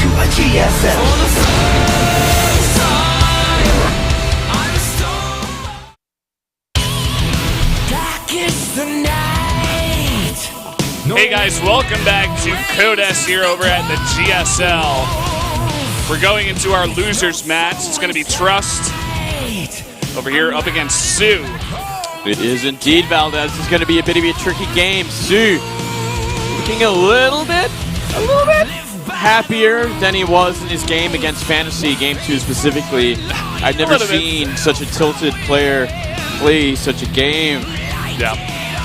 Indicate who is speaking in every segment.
Speaker 1: to a GSL.
Speaker 2: Hey guys, welcome back to Code S here over at the GSL. We're going into our losers match. It's going to be Trust over here up against Sue.
Speaker 3: It is indeed, Valdez. This is going to be a bit of a tricky game. Sue looking a little bit happier than he was in his game against Fantasy, Game 2 specifically. I've never seen such a tilted player play such a game.
Speaker 2: Yeah.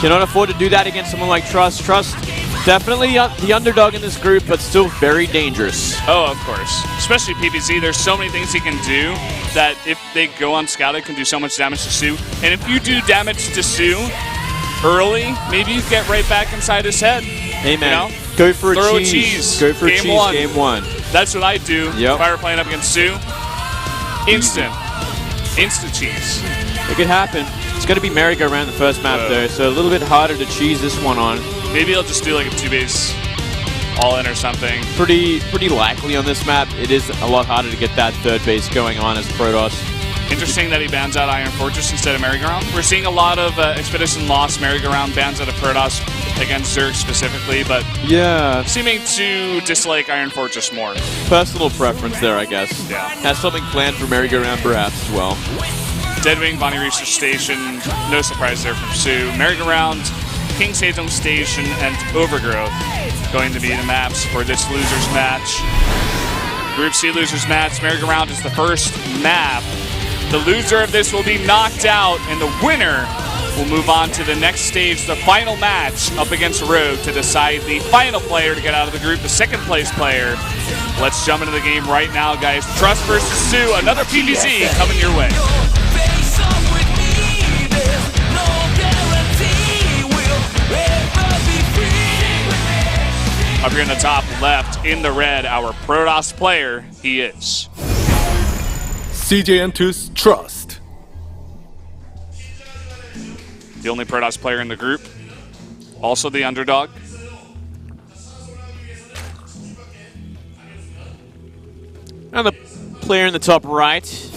Speaker 3: Cannot afford to do that against someone like Trust. Trust, definitely the underdog in this group, but still very dangerous.
Speaker 2: Oh, of course. Especially PPZ, there's so many things he can do that if they go unscouted can do so much damage to Sue. And if you do damage to Sue early, maybe you get right back inside his head.
Speaker 3: Hey man,
Speaker 2: you know?
Speaker 3: Go for
Speaker 2: Throw
Speaker 3: a cheese. Go for a cheese game one.
Speaker 2: That's what I do
Speaker 3: Yep.
Speaker 2: if I were playing up against Sue. Instant cheese.
Speaker 3: It could happen. It's going to be merry-go-round the first map though, so a little bit harder to cheese this one on.
Speaker 2: Maybe he'll just do like a 2-base all-in or something.
Speaker 3: Pretty likely on this map. It is a lot harder to get that third base going on as Protoss.
Speaker 2: Interesting that he bans out Iron Fortress instead of merry-go-round. We're seeing a lot of Expedition Lost merry-go-round bans out of Protoss against Zerg specifically, but
Speaker 3: yeah,
Speaker 2: seeming to dislike Iron Fortress more.
Speaker 3: Personal preference there, I guess.
Speaker 2: Yeah.
Speaker 3: Has something planned for merry-go-round perhaps as well.
Speaker 2: Deadwing, Bonnie Research Station, no surprise there from Sue. Merry-go-round, King's Haven Station, and Overgrowth going to be the maps for this losers match. Group C losers match. Merry-go-round is the first map. The loser of this will be knocked out, and the winner will move on to the next stage, the final match up against Rogue to decide the final player to get out of the group, the second place player. Let's jump into the game right now, guys. Trust versus Sue, another PPZ coming your way. Up here in the top left, in the red, our Protoss player, he is
Speaker 4: CJN2's Trust.
Speaker 2: the only Protoss player in the group, also the underdog.
Speaker 3: And the player in the top right,
Speaker 4: SK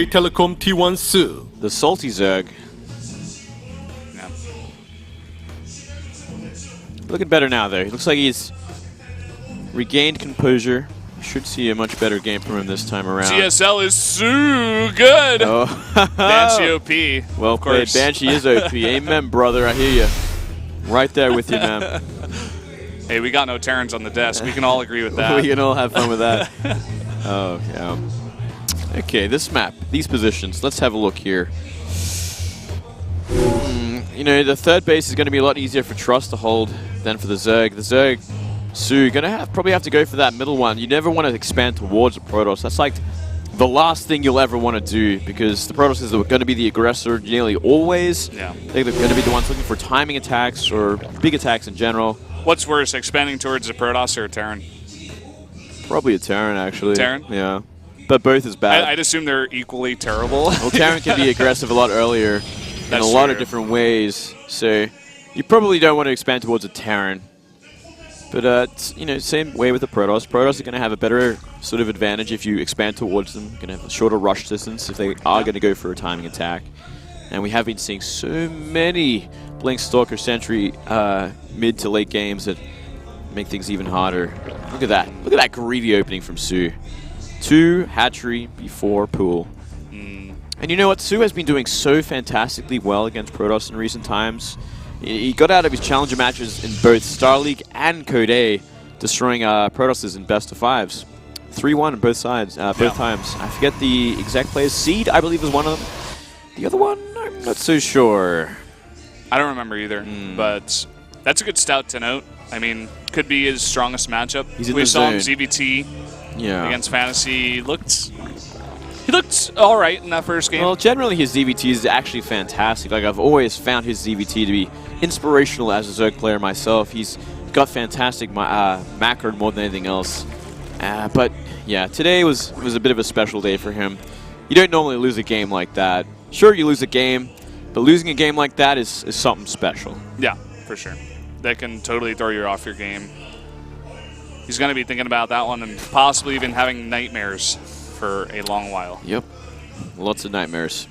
Speaker 4: Telecom T1 Sue.
Speaker 3: the salty Zerg.
Speaker 2: Yeah.
Speaker 3: Looking better now, though. He looks like he's regained composure. Should see a much better game from him this time around.
Speaker 2: GSL is so good.
Speaker 3: Oh.
Speaker 2: Banshee OP.
Speaker 3: Well played. Banshee is OP. Amen, brother. I hear you. Right there with you, man.
Speaker 2: Hey, we got no Terrans on the desk. We can all agree with that.
Speaker 3: We can all have fun with that. Oh, yeah. Okay, this map, these positions. Let's have a look here. You know, the third base is going to be a lot easier for Trust to hold than for the Zerg. The Zerg, Sue, going to probably have to go for that middle one. You never want to expand towards the Protoss. That's like the last thing you'll ever want to do, because the Protoss is going to be the aggressor nearly always.
Speaker 2: Yeah.
Speaker 3: They're going to be the ones looking for timing attacks or big attacks in general.
Speaker 2: What's worse, expanding towards a Protoss or a Terran?
Speaker 3: Probably a Terran, actually.
Speaker 2: Terran?
Speaker 3: Yeah. But both is bad.
Speaker 2: I'd assume they're equally terrible.
Speaker 3: Well, Terran can be aggressive a lot earlier in a lot of different ways. So you probably don't want to expand towards a Terran. But, it's, you know, same way with the Protoss. Protoss are going to have a better sort of advantage if you expand towards them. Going to have a shorter rush distance if they are going to go for a timing attack. And we have been seeing so many Blink Stalker Sentry mid to late games that make things even harder. Look at that. Look at that greedy opening from Sue. 2 hatchery before pool. And you know what? Sue has been doing so fantastically well against Protoss in recent times. He got out of his challenger matches in both Star League and Code A, destroying Protosses in best of 5s. 3-1 on both sides, both times. I forget the exact players. Seed, I believe, was one of them. The other one, I'm not so sure.
Speaker 2: I don't remember either, but that's a good stout to note. I mean, could be his strongest matchup.
Speaker 3: He's in
Speaker 2: we
Speaker 3: the
Speaker 2: saw him
Speaker 3: zone.
Speaker 2: ZBT against Fantasy. He looked all right in that first game.
Speaker 3: Well, generally his ZVT is actually fantastic. Like, I've always found his ZVT to be inspirational as a Zerg player myself. He's got fantastic macro more than anything else. But yeah, today was a bit of a special day for him. You don't normally lose a game like that. Sure, you lose a game, but losing a game like that is something special.
Speaker 2: Yeah, for sure. That can totally throw you off your game. he's going to be thinking about that one and possibly even having nightmares for a long while.
Speaker 3: Yep. Lots of nightmares.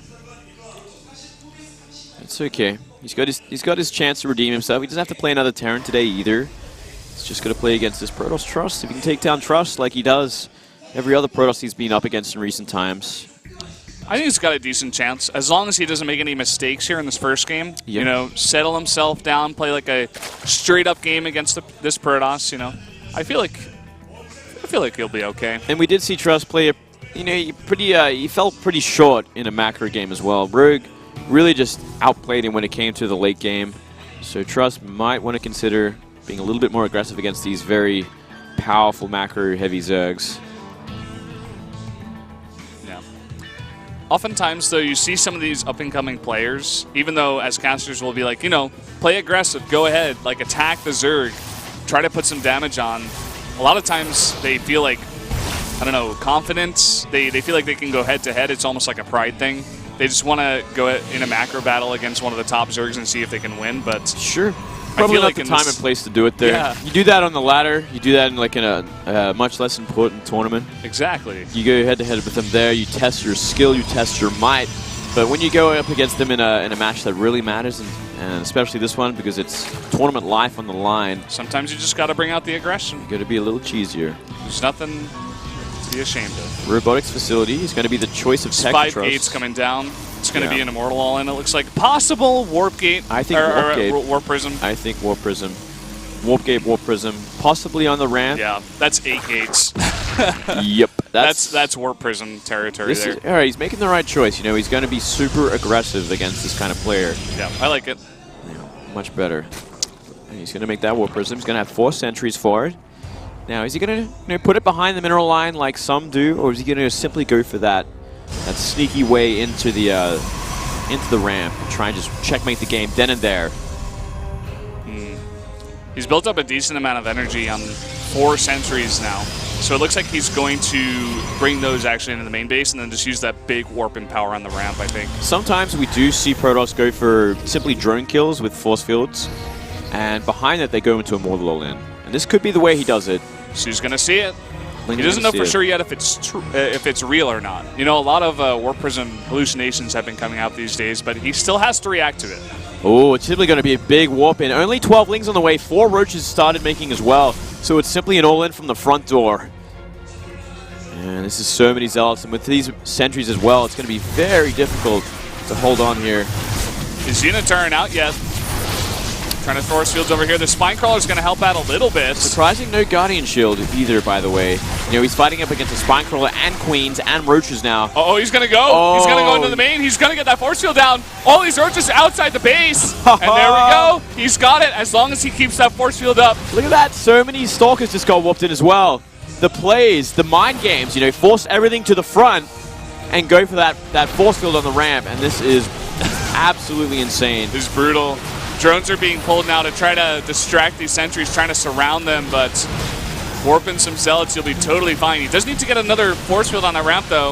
Speaker 3: It's okay. He's got his chance to redeem himself. He doesn't have to play another Terran today either. He's just going to play against this Protoss Trust. If he can take down Trust like he does every other Protoss he's been up against in recent times.
Speaker 2: I think he's got a decent chance, as long as he doesn't make any mistakes here in this first game.
Speaker 3: Yep.
Speaker 2: You know, settle himself down, play like a straight-up game against this Protoss, you know. I feel like he'll be okay.
Speaker 3: And we did see Trust play a, you know, he felt pretty short in a macro game as well. Rogue really just outplayed him when it came to the late game. So Trust might want to consider being a little bit more aggressive against these very powerful macro-heavy Zergs.
Speaker 2: Yeah. Oftentimes, though, you see some of these up-and-coming players, even though as casters we'll be like, you know, play aggressive, go ahead, like attack the Zerg, try to put some damage on. A lot of times they feel like, I don't know, confidence. They feel like they can go head-to-head. It's almost like a pride thing. They just want to go in a macro battle against one of the top Zergs and see if they can win, but...
Speaker 3: Sure. Probably not the time and place to do it there.
Speaker 2: Yeah.
Speaker 3: You do that on the ladder. You do that in like in a much less important tournament.
Speaker 2: Exactly.
Speaker 3: You go head-to-head with them there. You test your skill. You test your might. But when you go up against them in a match that really matters, and especially this one because it's tournament life on the line.
Speaker 2: Sometimes you just got to bring out the aggression.
Speaker 3: You got to be a little cheesier.
Speaker 2: There's nothing to be ashamed of.
Speaker 3: Robotics facility is going to be the choice of tech.
Speaker 2: 5 gates coming down. It's going to be an Immortal all-in, it looks like. Possible Warp Gate.
Speaker 3: I think Warp Gate.
Speaker 2: Warp Prism.
Speaker 3: I think Warp Prism. Warp Gate, Warp Prism. Possibly on the ramp.
Speaker 2: Yeah, that's 8 gates.
Speaker 3: Yep.
Speaker 2: That's Warp Prism territory there.
Speaker 3: All right, he's making the right choice. You know, he's going to be super aggressive against this kind of player.
Speaker 2: Yeah, I like it.
Speaker 3: Yeah, much better. And he's going to make that Warp Prism. He's going to have 4 sentries forward. Now, is he going to put it behind the mineral line like some do, or is he going to simply go for that sneaky way into the ramp and try and just checkmate the game then and there?
Speaker 2: He's built up a decent amount of energy on 4 sentries now. So it looks like he's going to bring those actually into the main base and then just use that big warp and power on the ramp, I think.
Speaker 3: Sometimes we do see Protoss go for simply drone kills with force fields, and behind that they go into Immortal all-in. And this could be the way he does it.
Speaker 2: Su's going to see it. He doesn't know for sure yet if it's real or not. You know, a lot of Warp Prism hallucinations have been coming out these days, but he still has to react to it.
Speaker 3: Oh, it's simply going to be a big warp in. Only 12 lings on the way. 4 roaches started making as well. So it's simply an all-in from the front door. And this is so many zealots. And with these sentries as well, it's going to be very difficult to hold on here.
Speaker 2: Is Unitarian out yet? Trying to force fields over here. The Spinecrawler is going to help out a little bit.
Speaker 3: Surprising no Guardian Shield either, by the way. You know, he's fighting up against a Spinecrawler and Queens and Roaches now.
Speaker 2: Oh, he's going to go. Oh. He's going to go into the main. He's going to get that force field down. All these Roaches outside the base. And there we go. He's got it as long as he keeps that force field up.
Speaker 3: Look at that. So many Stalkers just got whooped in as well. The plays, the mind games, you know, force everything to the front and go for that force field on the ramp. And this is absolutely insane.
Speaker 2: This is brutal. Drones are being pulled now to try to distract these sentries, trying to surround them, but warping some zealots, you'll be totally fine. He does need to get another force field on that ramp, though.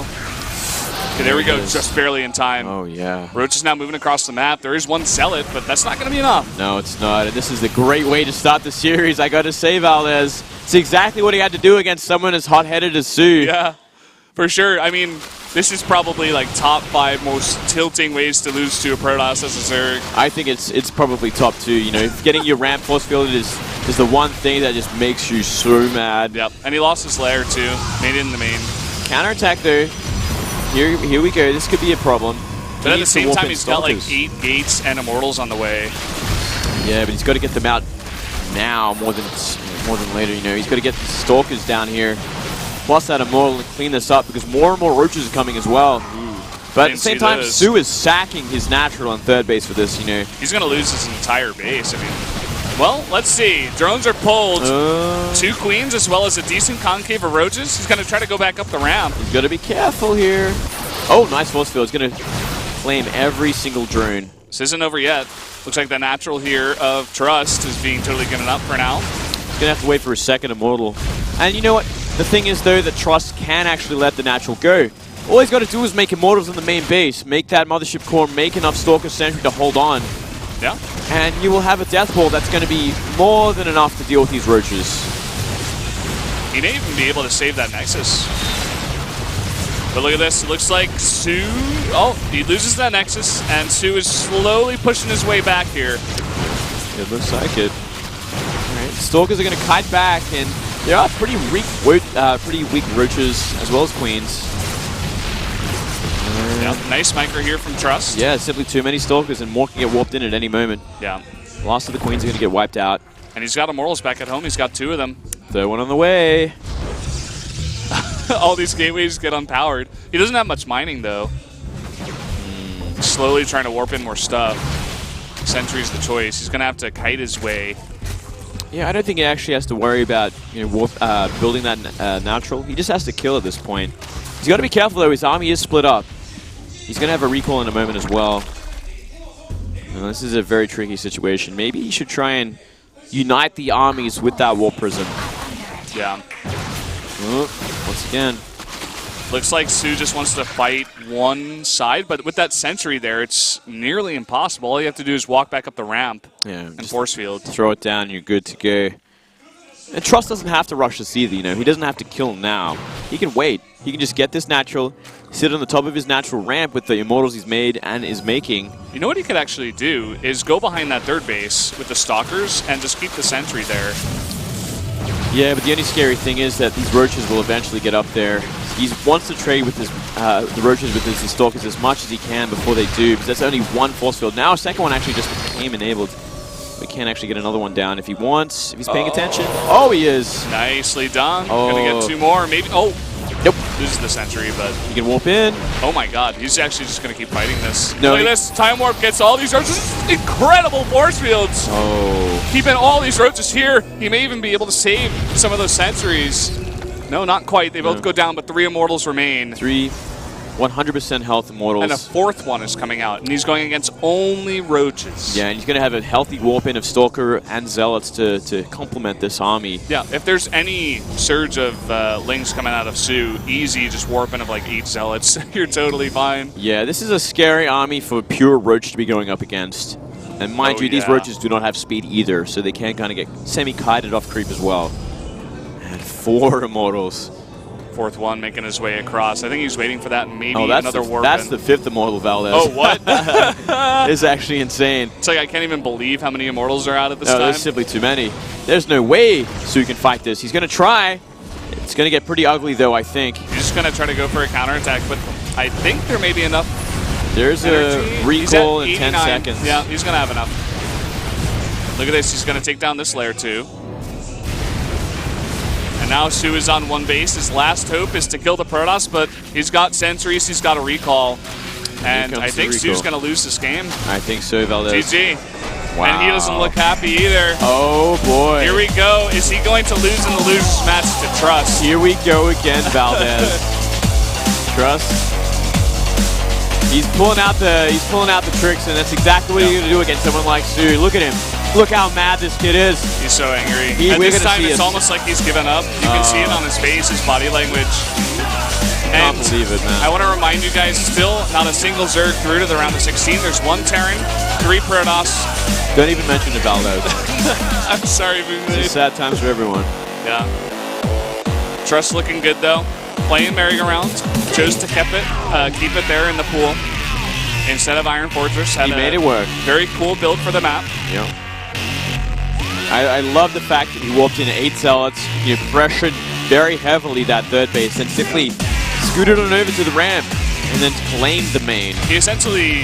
Speaker 2: Okay, there we go, just barely in time.
Speaker 3: Oh, yeah.
Speaker 2: Roach is now moving across the map. There is one zealot, but that's not going to be enough.
Speaker 3: No, it's not, and this is a great way to start the series, I got to say, Valdez. It's exactly what he had to do against someone as hot-headed as Su.
Speaker 2: Yeah, for sure. I mean, this is probably like top 5 most tilting ways to lose to a Protoss as a Zerg.
Speaker 3: I think it's probably top 2. You know, getting your ramp force fielded is the one thing that just makes you so mad.
Speaker 2: Yep, and he lost his lair too. Made it in the main.
Speaker 3: Counterattack though. Here we go. This could be a problem.
Speaker 2: But at the same time, he's got like 8 gates and Immortals on the way.
Speaker 3: Yeah, but he's got to get them out now more than later. You know, he's got to get the Stalkers down here. Plus that Immortal to clean this up because more and more Roaches are coming as well. But at the same time, Su is sacking his natural on third base for this, you know.
Speaker 2: He's going to lose his entire base. I mean, well, let's see. Drones are pulled. 2 Queens as well as a decent concave of Roaches. He's going to try to go back up the ramp.
Speaker 3: He's got to be careful here. Oh, nice force field. He's going to flame every single drone.
Speaker 2: This isn't over yet. Looks like the natural here of Trust is being totally given up for now.
Speaker 3: He's going to have to wait for a second Immortal. And you know what? The thing is, though, that Trust can actually let the natural go. All he's got to do is make Immortals in the main base, make that Mothership core, make enough Stalker Sentry to hold on.
Speaker 2: Yeah.
Speaker 3: And you will have a Death Ball that's going to be more than enough to deal with these Roaches.
Speaker 2: He may even be able to save that Nexus. But look at this. It looks like Su... Oh, he loses that Nexus, and Su is slowly pushing his way back here.
Speaker 3: It looks like it. All right, Stalkers are going to kite back, and there are pretty weak roaches as well as queens.
Speaker 2: Yeah, nice micro here from Trust.
Speaker 3: Yeah, simply too many Stalkers, and more can get warped in at any moment.
Speaker 2: Yeah.
Speaker 3: Last of the queens are going to get wiped out.
Speaker 2: And he's got Immortals back at home. He's got 2 of them.
Speaker 3: Third one on the way.
Speaker 2: All these gateways get unpowered. He doesn't have much mining, though. Slowly trying to warp in more stuff. Sentry's the choice. He's going to have to kite his way.
Speaker 3: Yeah, I don't think he actually has to worry about building that natural. He just has to kill at this point. He's got to be careful, though. His army is split up. He's going to have a recall in a moment as well. Now, this is a very tricky situation. Maybe he should try and unite the armies with that Warp Prism.
Speaker 2: Yeah.
Speaker 3: Once again.
Speaker 2: Looks like Su just wants to fight one side, but with that sentry there, it's nearly impossible. All you have to do is walk back up the ramp and force field.
Speaker 3: Throw it down, you're good to go. And Trust doesn't have to rush this either, you know. He doesn't have to kill now. He can wait. He can just get this natural, sit on the top of his natural ramp with the Immortals he's made and is making.
Speaker 2: You know what he could actually do is go behind that third base with the Stalkers and just keep the sentry there.
Speaker 3: Yeah, but the only scary thing is that these roaches will eventually get up there. He wants to trade with his the roaches with his Stalkers as much as he can before they do, because that's only one force field. Now a second one actually just became enabled. We can actually get another one down if he wants, if he's paying attention. Oh, he is.
Speaker 2: Nicely done. Gonna get 2 more, maybe. Oh,
Speaker 3: nope.
Speaker 2: Loses the sentry, but
Speaker 3: he can warp in.
Speaker 2: Oh my God, he's actually just gonna keep fighting this.
Speaker 3: No,
Speaker 2: look at this. Time warp gets all these roaches. Incredible force fields.
Speaker 3: Oh.
Speaker 2: Keeping all these roaches here. He may even be able to save some of those sentries. No, not quite. They both go down, but 3 Immortals remain.
Speaker 3: 3 100% health Immortals.
Speaker 2: And a 4th one is coming out, and he's going against only roaches.
Speaker 3: Yeah, and he's going to have a healthy warp in of Stalker and Zealots to complement this army.
Speaker 2: Yeah, if there's any surge of Lings coming out of Su, easy just warping of like 8 Zealots. You're totally fine.
Speaker 3: Yeah, this is a scary army for pure Roach to be going up against. And mind you, these Roaches do not have speed either, so they can kind of get semi-kited off creep as well. And 4 Immortals.
Speaker 2: 4th one making his way across. I think he's waiting for that and maybe another warp.
Speaker 3: That's the 5th Immortal, Valdez.
Speaker 2: Oh, what?
Speaker 3: It's actually insane.
Speaker 2: It's like I can't even believe how many Immortals are out at this time.
Speaker 3: There's simply too many. There's no way Su can fight this. He's going to try. It's going to get pretty ugly, though, I think.
Speaker 2: He's just going to try to go for a counterattack, but I think there may be enough.
Speaker 3: There's a recall in 10 seconds.
Speaker 2: Yeah, he's going to have enough. Look at this. He's going to take down this layer, too. And now Su is on 1 base. His last hope is to kill the Protoss, but he's got sentries, he's got a recall. And I think Su's going to lose this game.
Speaker 3: I think so, Valdez.
Speaker 2: GG.
Speaker 3: Wow.
Speaker 2: And he doesn't look happy either.
Speaker 3: Oh, boy.
Speaker 2: Here we go. Is he going to lose in the losers match to Trust?
Speaker 3: Here we go again, Valdez. Trust. He's pulling out the tricks, and that's exactly what you're going to do against someone like Su. Look at him. Look how mad this kid is.
Speaker 2: He's so angry. And this time it's almost like he's given up. You can see it on his face, his body language.
Speaker 3: I can't believe it, man.
Speaker 2: I want to remind you guys, still not a single Zerg through to the round of 16. There's 1 Terran, 3 Protoss.
Speaker 3: Don't even mention the Valdez.
Speaker 2: I'm sorry, Boomblade.
Speaker 3: It's sad times for everyone.
Speaker 2: Yeah. Trust looking good, though. Playing merry-go-round. Chose to keep it there in the pool instead of Iron Fortress.
Speaker 3: He made it work.
Speaker 2: Very cool build for the map.
Speaker 3: Yep. I love the fact that he warped in 8 Zealots. He pressured very heavily that third base and simply scooted on over to the ramp and then claimed the main.
Speaker 2: He essentially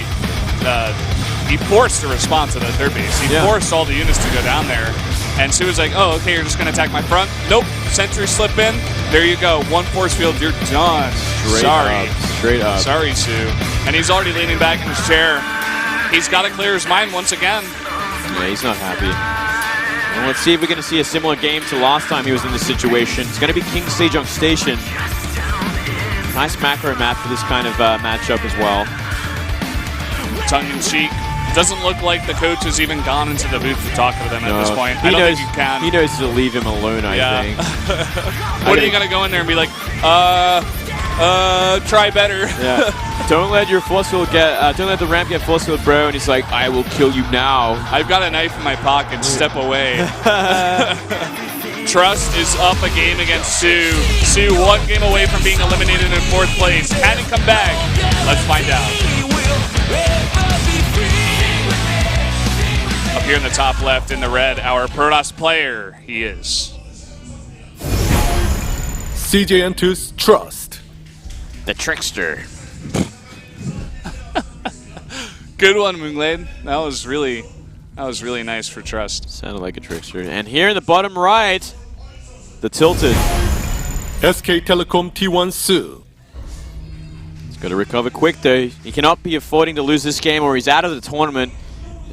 Speaker 2: he forced a response to the third base. He forced all the units to go down there. And Su was like, oh, okay, you're just going to attack my front? Nope. Sentry slip in. There you go. 1 force field. You're done.
Speaker 3: Straight up.
Speaker 2: Sorry, Su. And he's already leaning back in his chair. He's got to clear his mind once again.
Speaker 3: Yeah, he's not happy. And let's see if we're going to see a similar game to last time he was in this situation. It's going to be King Sejong Station. Nice macro map for this kind of matchup as well.
Speaker 2: Tongue-in-cheek. Doesn't look like the coach has even gone into the booth to talk to them at this point. I don't think you can.
Speaker 3: He knows to leave him alone, I think.
Speaker 2: What are you going to go in there and be like, try better?
Speaker 3: Yeah. Don't let your force field don't let the ramp get force field, bro. And he's like, I will kill you now.
Speaker 2: I've got a knife in my pocket. Step away. Trust is up a game against Sue. Sue 1 game away from being eliminated in 4th place. Can he come back? Let's find out. Up here in the top left in the red, our Protoss player, he is.
Speaker 4: CJN2's Trust.
Speaker 3: The trickster.
Speaker 2: Good one, Moonglade. That was really nice for Trust.
Speaker 3: Sounded like a trickster. And here in the bottom right, the tilted.
Speaker 4: SK Telecom T1 Sue.
Speaker 3: He's got to recover quick though. He cannot be affording to lose this game or he's out of the tournament.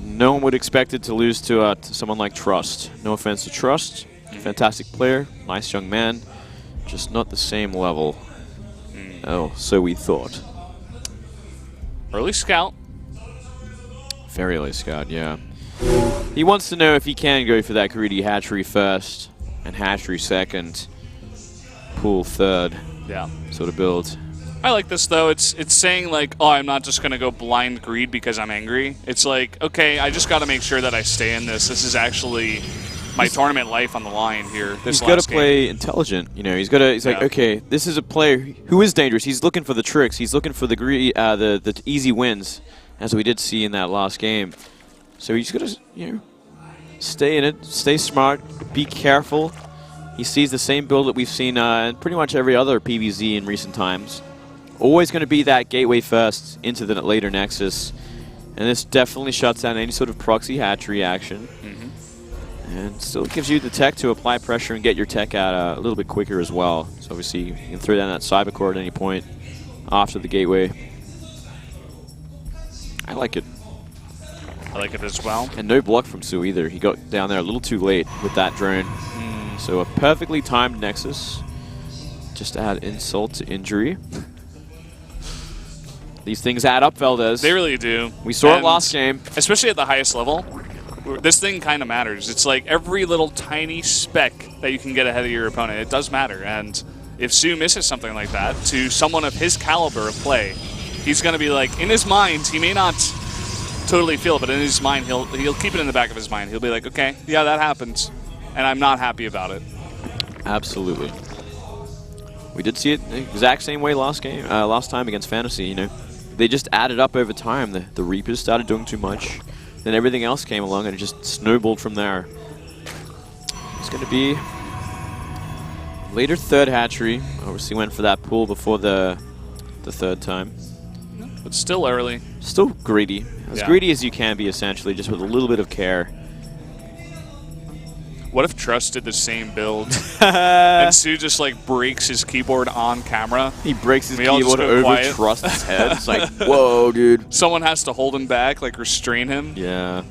Speaker 3: No one would expect it to lose to someone like Trust. No offense to Trust. Fantastic player. Nice young man. Just not the same level. Oh, so we thought.
Speaker 2: Early scout.
Speaker 3: Very early scout, yeah. He wants to know if he can go for that greedy hatchery first and hatchery second, pool third.
Speaker 2: Yeah.
Speaker 3: Sort of build.
Speaker 2: I like this though. It's saying like, oh, I'm not just gonna go blind greed because I'm angry. It's like, okay, I just got to make sure that I stay in this. This is actually my tournament life on the line here. He's
Speaker 3: got to play intelligent. You know, he's like, okay, this is a player who is dangerous. He's looking for the tricks. He's looking for the easy wins, as we did see in that last game. So he's got to, you know, stay in it, stay smart, be careful. He sees the same build that we've seen in pretty much every other PvZ in recent times. Always going to be that gateway first into the later Nexus. And this definitely shuts down any sort of proxy hatchery action. And still gives you the tech to apply pressure and get your tech out a little bit quicker as well. So obviously you can throw down that cyber core at any point after the gateway. I like it.
Speaker 2: I like it as well.
Speaker 3: And no block from Sue either. He got down there a little too late with that drone. So a perfectly timed Nexus. Just add insult to injury. These things add up, Valdez.
Speaker 2: They really do.
Speaker 3: We saw it last game.
Speaker 2: Especially at the highest level. This thing kind of matters. It's like every little tiny speck that you can get ahead of your opponent, it does matter. And if Sue misses something like that to someone of his caliber of play, he's going to be like, in his mind, he may not totally feel it, but in his mind, he'll keep it in the back of his mind. He'll be like, okay, yeah, that happened, and I'm not happy about it.
Speaker 3: Absolutely. We did see it the exact same way last time against Fantasy. You know, they just added up over time. The Reapers started doing too much. Then everything else came along and it just snowballed from there. It's going to be later third hatchery. Obviously went for that pool before the third time.
Speaker 2: But still early.
Speaker 3: Still greedy. As greedy as you can be, essentially, just with a little bit of care.
Speaker 2: What if Trust did the same build and Sue just like breaks his keyboard on camera?
Speaker 3: He breaks his keyboard over Trust's head. It's like, whoa, dude.
Speaker 2: Someone has to hold him back, like restrain him.
Speaker 3: Yeah.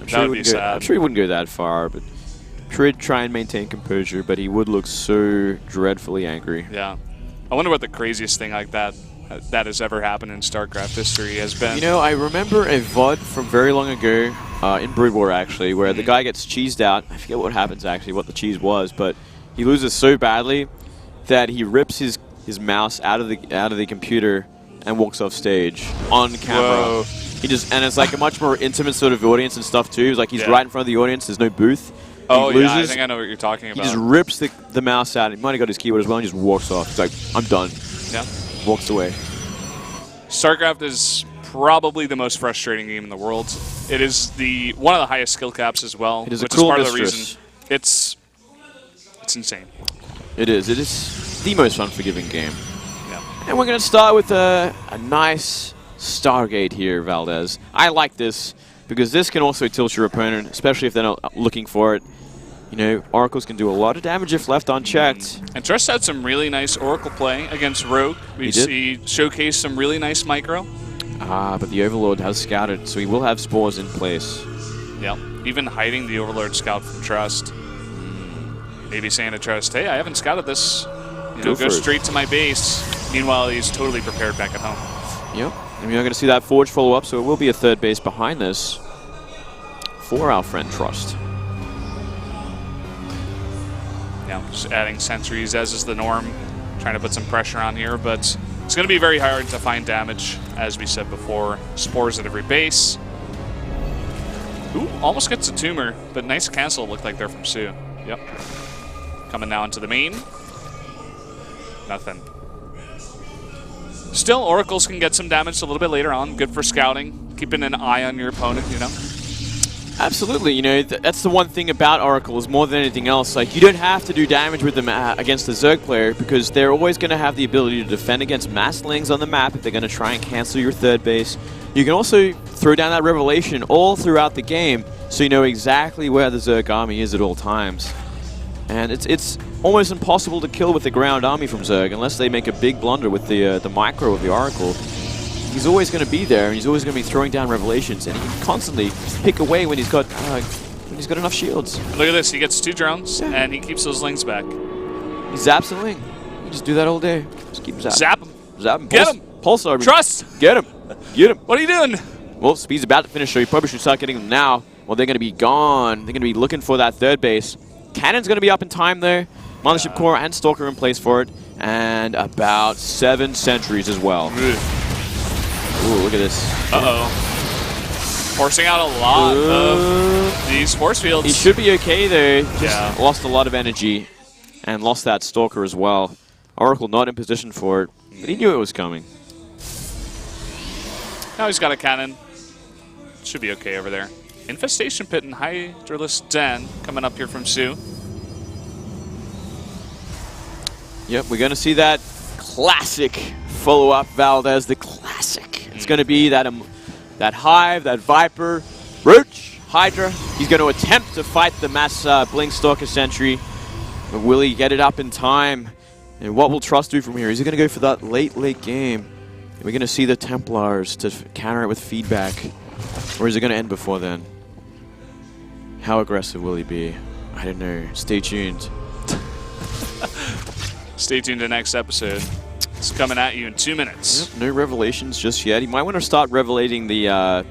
Speaker 2: That would be sad.
Speaker 3: I'm sure he wouldn't go that far, but I'm sure he'd try and maintain composure, but he would look so dreadfully angry.
Speaker 2: Yeah. I wonder what the craziest thing like that has ever happened in StarCraft history has been.
Speaker 3: You know, I remember a VOD from very long ago, in Brood War actually, where the guy gets cheesed out. I forget what happens actually, what the cheese was, but he loses so badly that he rips his mouse out of the computer and walks off stage on camera.
Speaker 2: Whoa.
Speaker 3: And it's like a much more intimate sort of audience and stuff too. It's like he's right in front of the audience. There's no booth.
Speaker 2: Oh yeah, I think I know what you're talking about.
Speaker 3: He just rips the mouse out. He might have got his keyboard as well and just walks off. He's like, I'm done.
Speaker 2: Yeah.
Speaker 3: Walks away.
Speaker 2: StarCraft is probably the most frustrating game in the world. It is one of the highest skill caps as well,
Speaker 3: it is
Speaker 2: which
Speaker 3: a cool
Speaker 2: is part
Speaker 3: mistress.
Speaker 2: of the reason. It's insane.
Speaker 3: It is. It is the most unforgiving game.
Speaker 2: Yeah.
Speaker 3: And we're going to start with a nice Stargate here, Valdez. I like this because this can also tilt your opponent, especially if they're not looking for it. You know, Oracles can do a lot of damage if left unchecked.
Speaker 2: And Trust had some really nice Oracle play against Rogue. We see showcase some really nice micro.
Speaker 3: But the Overlord has scouted, so he will have spores in place.
Speaker 2: Yeah, even hiding the Overlord scout from Trust. Maybe saying to Trust, hey, I haven't scouted this. Go straight to my base. Meanwhile, he's totally prepared back at home.
Speaker 3: Yep, and we're going to see that Forge follow up, so it will be a third base behind this for our friend Trust.
Speaker 2: Yeah, just adding sentries as is the norm. Trying to put some pressure on here, but it's going to be very hard to find damage, as we said before. Spores at every base. Ooh, almost gets a tumor, but nice cancel looked like there from Sue. Yep. Coming now into the main. Nothing. Still, Oracles can get some damage a little bit later on. Good for scouting. Keeping an eye on your opponent, you know?
Speaker 3: Absolutely. You know, that's the one thing about Oracles more than anything else. Like, you don't have to do damage with them against the Zerg player because they're always going to have the ability to defend against mass lings on the map if they're going to try and cancel your third base. You can also throw down that Revelation all throughout the game so you know exactly where the Zerg army is at all times. And it's almost impossible to kill with the ground army from Zerg unless they make a big blunder with the micro of the Oracle. He's always going to be there, and he's always going to be throwing down Revelations, and he can constantly pick away when he's got enough shields.
Speaker 2: Look at this. He gets 2 drones, and he keeps those lings back.
Speaker 3: He zaps a ling. You just do that all day. Just keep zapping.
Speaker 2: Zap him.
Speaker 3: Zap him.
Speaker 2: Get him.
Speaker 3: Pulsar.
Speaker 2: Trust.
Speaker 3: Get him. Get him.
Speaker 2: What are you doing?
Speaker 3: Well, speed's about to finish, so you probably should start getting them now. Well, they're going to be gone. They're going to be looking for that third base. Cannon's going to be up in time there. Mothership Core and Stalker in place for it. And about 7 sentries as well. Ooh, look at this.
Speaker 2: Uh-oh. Forcing out a lot of these force fields.
Speaker 3: He should be okay there. Just lost a lot of energy and lost that Stalker as well. Oracle not in position for it, but he knew it was coming.
Speaker 2: Now he's got a cannon. Should be okay over there. Infestation Pit and Hydraless Den coming up here from Sue.
Speaker 3: Yep, we're going to see that classic follow-up Valdez, the classic. It's going to be that Hive, that Viper, Roach, Hydra. He's going to attempt to fight the mass Blink Stalker Sentry. But will he get it up in time? And what will Trust do from here? Is he going to go for that late game? We're going to see the Templars to counter it with feedback. Or is it going to end before then? How aggressive will he be? I don't know. Stay tuned.
Speaker 2: Stay tuned to next episode. It's coming at you in 2 minutes.
Speaker 3: Yep, no revelations just yet. He might want to start revelating the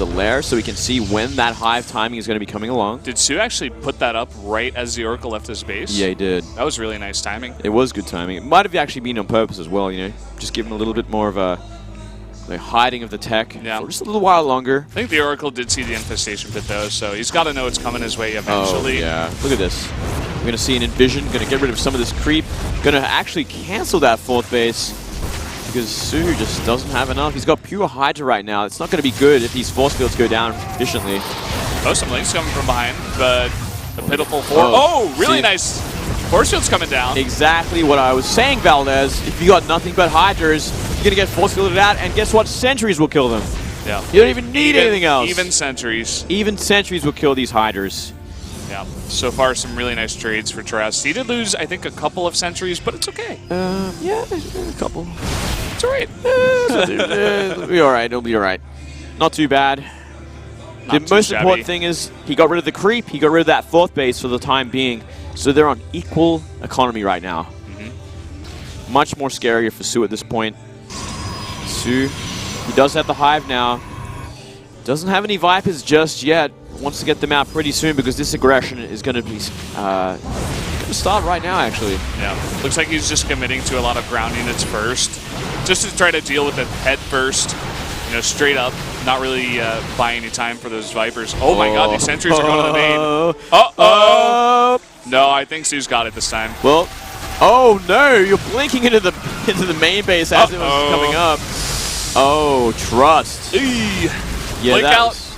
Speaker 3: lair so we can see when that Hive timing is going to be coming along.
Speaker 2: Did Sue actually put that up right as the Oracle left his base?
Speaker 3: Yeah, he did.
Speaker 2: That was really nice timing.
Speaker 3: It was good timing. It might have actually been on purpose as well, you know. Just give him a little bit more of a hiding of the tech for just a little while longer.
Speaker 2: I think the Oracle did see the Infestation Pit though, so he's got to know it's coming his way eventually.
Speaker 3: Oh, yeah. Look at this. We're going to see an Envision, going to get rid of some of this creep, going to actually cancel that 4th base because Sue just doesn't have enough. He's got pure Hydra right now. It's not going to be good if these force fields go down efficiently.
Speaker 2: Oh, some links coming from behind, but a pitiful 4. Oh, really nice. Force field's coming down.
Speaker 3: Exactly what I was saying, Valdez. If you got nothing but Hydras, you're going to get force fielded out, and guess what? Sentries will kill them.
Speaker 2: Yeah.
Speaker 3: You don't even need anything else.
Speaker 2: Even sentries.
Speaker 3: Even sentries will kill these Hydras.
Speaker 2: Yeah. So far, some really nice trades for Trust. He did lose, I think, a couple of sentries, but it's okay.
Speaker 3: Yeah, a couple.
Speaker 2: It's all right.
Speaker 3: It'll be all right. It'll be all right. Not too bad. The most important thing is he got rid of the creep. He got rid of that 4th base for the time being. So they're on equal economy right now. Much more scarier for Sue at this point. Sue, he does have the Hive now. Doesn't have any Vipers just yet. Wants to get them out pretty soon because this aggression is going to be going to start right now, actually.
Speaker 2: Yeah. Looks like he's just committing to a lot of ground units first, just to try to deal with it head first. You know, straight up, not really buying any time for those Vipers. Oh my God, these sentries are going to the main. Uh-oh. No, I think Sue's got it this time.
Speaker 3: Well, oh no, you're blinking into the main base as it was coming up. Oh, Trust. Yeah,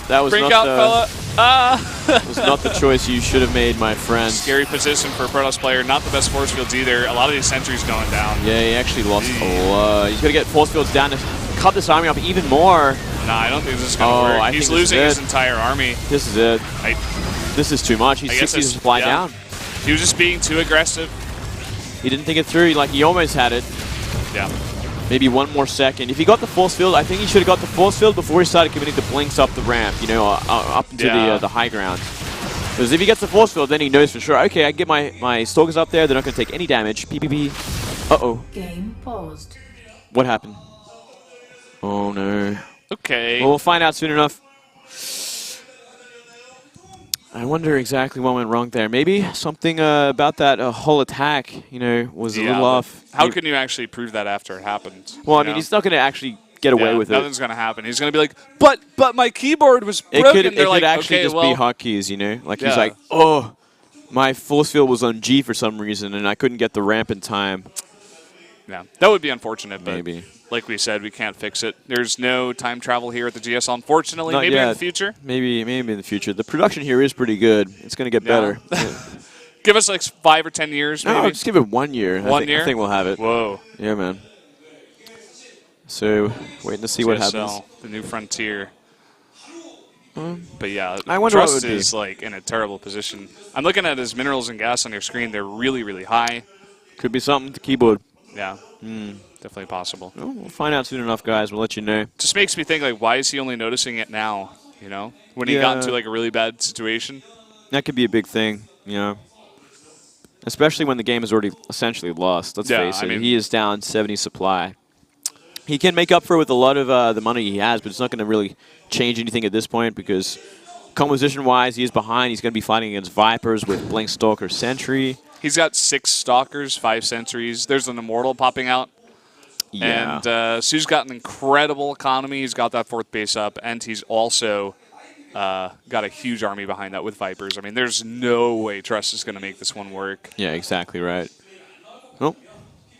Speaker 3: that was
Speaker 2: Blink
Speaker 3: not
Speaker 2: out, fella.
Speaker 3: was not the choice you should have made, my friend.
Speaker 2: Scary position for a Protoss player. Not the best force fields either. A lot of these sentries going down.
Speaker 3: Yeah, he actually lost a lot. He's got to get force fields down to cut this army up even more.
Speaker 2: Nah, I don't think this is going to work. He's losing his entire army.
Speaker 3: This is it. This is too much. He's 60 supply down.
Speaker 2: He was just being too aggressive.
Speaker 3: He didn't think it through. He almost had it.
Speaker 2: Yeah.
Speaker 3: Maybe one more second. If he got the force field, I think he should have got the force field before he started committing the blinks up the ramp, you know, up into the high ground. Because if he gets the force field, then he knows for sure, okay, I can get my Stalkers up there, they're not going to take any damage. PPP. Uh-oh.
Speaker 1: Game paused.
Speaker 3: What happened? Oh, no.
Speaker 2: Okay.
Speaker 3: Well, we'll find out soon enough. I wonder exactly what went wrong there. Maybe something about that whole attack, you know, was a little off.
Speaker 2: How can you actually prove that after it happened?
Speaker 3: Well, I mean, he's not going to actually get away with it.
Speaker 2: Nothing's going to happen. He's going to be like, but my keyboard was broken.
Speaker 3: It could actually just be hotkeys, you know? Like, he's like, oh, my force field was on G for some reason, and I couldn't get the ramp in time.
Speaker 2: Yeah, that would be unfortunate, but
Speaker 3: Maybe.
Speaker 2: like we said, we can't fix it. There's no time travel here at the GSL, unfortunately.
Speaker 3: Not
Speaker 2: Maybe
Speaker 3: yet.
Speaker 2: in the future.
Speaker 3: Maybe in the future. The production here is pretty good. It's going to get better. Yeah.
Speaker 2: Give us like 5 or 10 years, maybe.
Speaker 3: No, just give it 1 year.
Speaker 2: 1 year?
Speaker 3: I think we'll have it.
Speaker 2: Whoa.
Speaker 3: Yeah, man. So, waiting to see what happens.
Speaker 2: GSL, the new frontier. But yeah,
Speaker 3: I wonder what
Speaker 2: Trust
Speaker 3: it would be.
Speaker 2: is like in a terrible position. I'm looking at his minerals and gas on your screen. They're really, really high.
Speaker 3: Could be something to keyboard.
Speaker 2: Yeah, definitely possible.
Speaker 3: Well, we'll find out soon enough, guys. We'll let you know.
Speaker 2: Just makes me think, like, why is he only noticing it now? You know, when he got into like a really bad situation.
Speaker 3: That could be a big thing, you know. Especially when the game is already essentially lost. Let's face it. He is down 70 supply. He can make up for it with a lot of the money he has, but it's not going to really change anything at this point because composition-wise, he is behind. He's going to be fighting against Vipers with Blink Stalker Sentry.
Speaker 2: He's got 6 Stalkers, 5 Sentries. There's an Immortal popping out.
Speaker 3: Yeah.
Speaker 2: And Sue's got an incredible economy. He's got that 4th base up, and he's also got a huge army behind that with Vipers. I mean, there's no way Trust is going to make this one work.
Speaker 3: Yeah, exactly right. Well,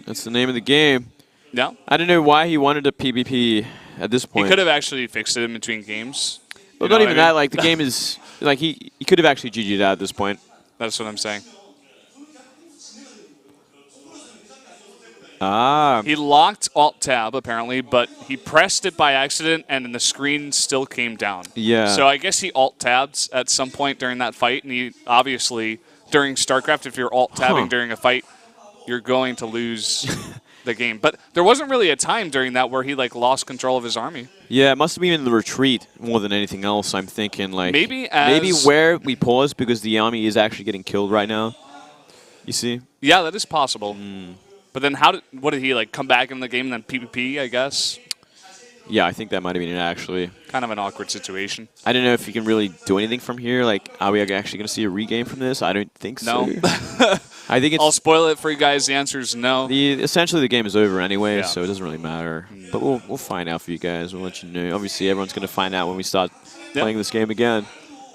Speaker 3: that's the name of the game.
Speaker 2: Yeah.
Speaker 3: I don't know why he wanted a PvP at this point.
Speaker 2: He could have actually fixed it in between games.
Speaker 3: Well, not even that. Like, the game is... Like, he could have actually GG'd out at this point.
Speaker 2: That's what I'm saying.
Speaker 3: Ah.
Speaker 2: He locked Alt-Tab, apparently, but he pressed it by accident, and then the screen still came down.
Speaker 3: Yeah.
Speaker 2: So I guess he Alt-Tabbed at some point during that fight, and he obviously, during StarCraft, if you're Alt-Tabbing during a fight, you're going to lose the game. But there wasn't really a time during that where he, like, lost control of his army.
Speaker 3: Yeah, it must have been in the retreat more than anything else, I'm thinking. Like
Speaker 2: maybe
Speaker 3: where we paused because the army is actually getting killed right now. You see?
Speaker 2: Yeah, that is possible. But then what did he, like, come back in the game and then PvP, I guess?
Speaker 3: Yeah, I think that might have been it, actually.
Speaker 2: Kind of an awkward situation.
Speaker 3: I don't know if you can really do anything from here. Like, are we actually going to see a regame from this? I don't think so.
Speaker 2: No.
Speaker 3: I think it's...
Speaker 2: I'll spoil it for you guys. The answer is no.
Speaker 3: Essentially, the game is over anyway, so it doesn't really matter. But we'll find out for you guys. We'll let you know. Obviously, everyone's going to find out when we start playing this game again.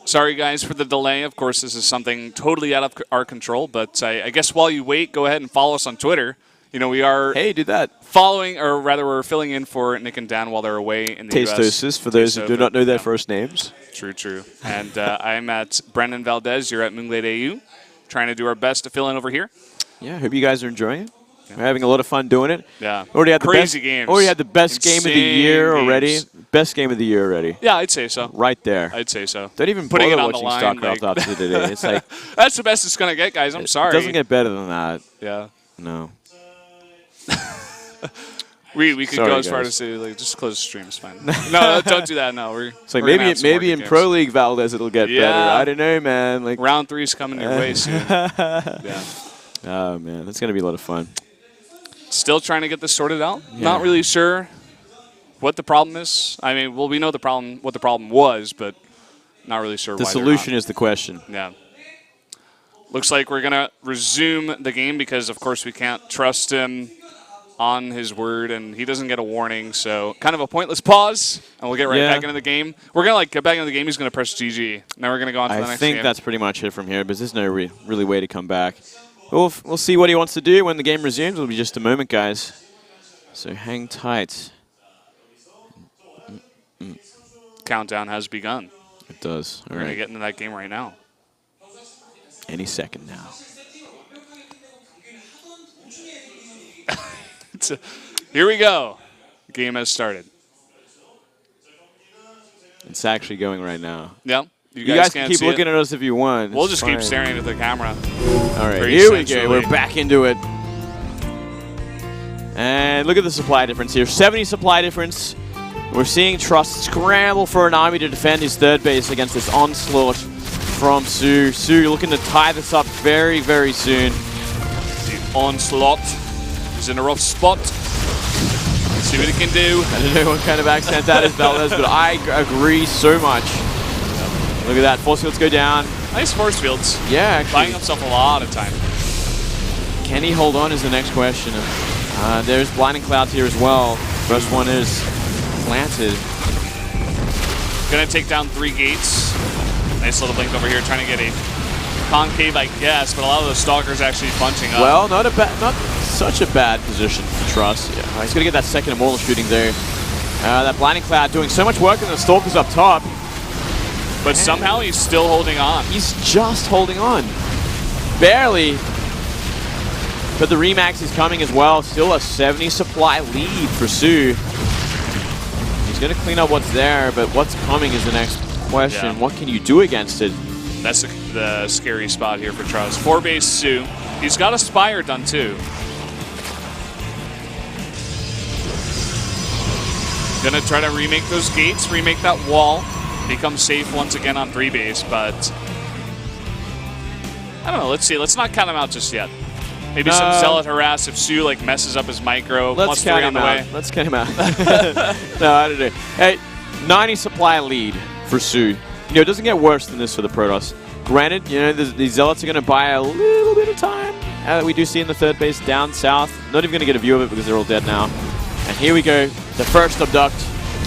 Speaker 2: Sorry, guys, for the delay. Of course, this is something totally out of our control. But I guess while you wait, go ahead and follow us on Twitter. You know, we are
Speaker 3: do that.
Speaker 2: Following, or rather, we're filling in for Nick and Dan while they're away in the US.
Speaker 3: Tastosis, for those who do not know their first names.
Speaker 2: True. And I'm at Brendan Valdez. You're at Moonglade AU. Trying to do our best to fill in over here.
Speaker 3: Yeah, hope you guys are enjoying it. Yeah. We're having a lot of fun doing it.
Speaker 2: Yeah.
Speaker 3: Already had
Speaker 2: Crazy games.
Speaker 3: Already had the best game of the year already. Best game of the year already.
Speaker 2: Yeah, I'd say so.
Speaker 3: Right there.
Speaker 2: I'd say so.
Speaker 3: Don't even
Speaker 2: putting
Speaker 3: bother
Speaker 2: it on
Speaker 3: watching
Speaker 2: the line,
Speaker 3: StarCraft
Speaker 2: like,
Speaker 3: after today. It's like
Speaker 2: that's the best it's gonna get, guys. I'm sorry.
Speaker 3: It doesn't get better than that.
Speaker 2: Yeah.
Speaker 3: No.
Speaker 2: We could
Speaker 3: Sorry,
Speaker 2: go as far
Speaker 3: guys.
Speaker 2: to say, like, just close the stream. It's fine. No, don't do that. No,
Speaker 3: it's like maybe in Pro League Valdez it'll get better. I don't know, man. Like
Speaker 2: round 3's coming your way soon. Yeah.
Speaker 3: Oh man, that's gonna be a lot of fun.
Speaker 2: Still trying to get this sorted out. Yeah. Not really sure what the problem is. I mean, well, we know what the problem was, but not really sure why.
Speaker 3: The solution is the question.
Speaker 2: Yeah. Looks like we're gonna resume the game because, of course, we can't trust him on his word, and he doesn't get a warning, so kind of a pointless pause, and we'll get right back into the game. We're going to get back into the game. He's going to press GG. Now we're going to go on to the next game.
Speaker 3: I think that's pretty much it from here, but there's no really way to come back. We'll see what he wants to do when the game resumes. It'll be just a moment, guys. So hang tight.
Speaker 2: Countdown has begun.
Speaker 3: It does.
Speaker 2: We're going to get into that game right now.
Speaker 3: Any second now.
Speaker 2: Here we go. The game has started.
Speaker 3: It's actually going right now.
Speaker 2: Yeah.
Speaker 3: You guys can keep looking at us if you want.
Speaker 2: We'll just keep staring at the camera.
Speaker 3: All right, here we go. We're back into it. And look at the supply difference here. 70 supply difference. We're seeing Trust scramble for an army to defend his third base against this onslaught from Su. Su looking to tie this up very, very soon.
Speaker 2: The onslaught. He's in a rough spot. Let's see what he can do.
Speaker 3: I don't know what kind of accent that is, Valdez, but I agree so much. Look at that. Force fields go down.
Speaker 2: Nice force fields.
Speaker 3: Yeah, actually.
Speaker 2: Buying himself a lot of time.
Speaker 3: Can he hold on is the next question. There's blinding clouds here as well. First one is planted.
Speaker 2: Gonna take down 3 gates. Nice little blink over here, trying to get a concave, I guess, but a lot of the stalkers actually bunching up.
Speaker 3: Well, not such a bad position for Trust. Yeah, he's going to get that second immortal shooting there. That blinding cloud doing so much work on the stalkers up top.
Speaker 2: But somehow he's still holding on.
Speaker 3: He's just holding on. Barely. But the Remax is coming as well. Still a 70 supply lead for Su. He's going to clean up what's there, but what's coming is the next question.
Speaker 2: Yeah.
Speaker 3: What can you do against it?
Speaker 2: That's the scary spot here for Trust. 4-base Su. He's got a Spire done too. Gonna try to remake those gates, remake that wall, become safe once again on 3-base, but I don't know, let's see. Let's not count him out just yet. Maybe some Zealot harass if Su like messes up his micro.
Speaker 3: Let's count him out. Let's count him out. No, I don't know. Hey, 90 supply lead for Su. You know, it doesn't get worse than this for the Protoss. Granted, you know, these Zealots are going to buy a little bit of time. We do see in the 3rd base down south. Not even going to get a view of it because they're all dead now. And here we go. The first abduct.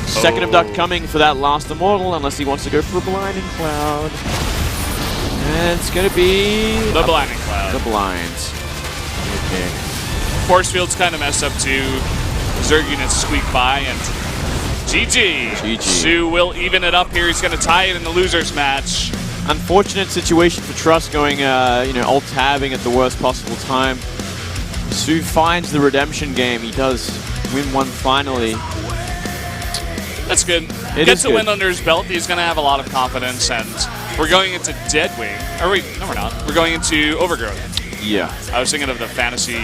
Speaker 3: Second abduct coming for that last immortal, unless he wants to go for a blinding cloud. And it's going to be
Speaker 2: the blinding cloud.
Speaker 3: The blinds. Okay.
Speaker 2: Force field's kind of messed up too. Zerg units squeak by, and GG. Su will even it up here. He's going to tie it in the losers match.
Speaker 3: Unfortunate situation for Trust going, you know, alt-tabbing at the worst possible time. Su finds the redemption game. He does win one finally.
Speaker 2: That's good. Gets a win under his belt. He's going to have a lot of confidence, and we're going into Deadwing. Or wait, no, we're not. We're going into Overgrowth.
Speaker 3: Yeah.
Speaker 2: I was thinking of the Fantasy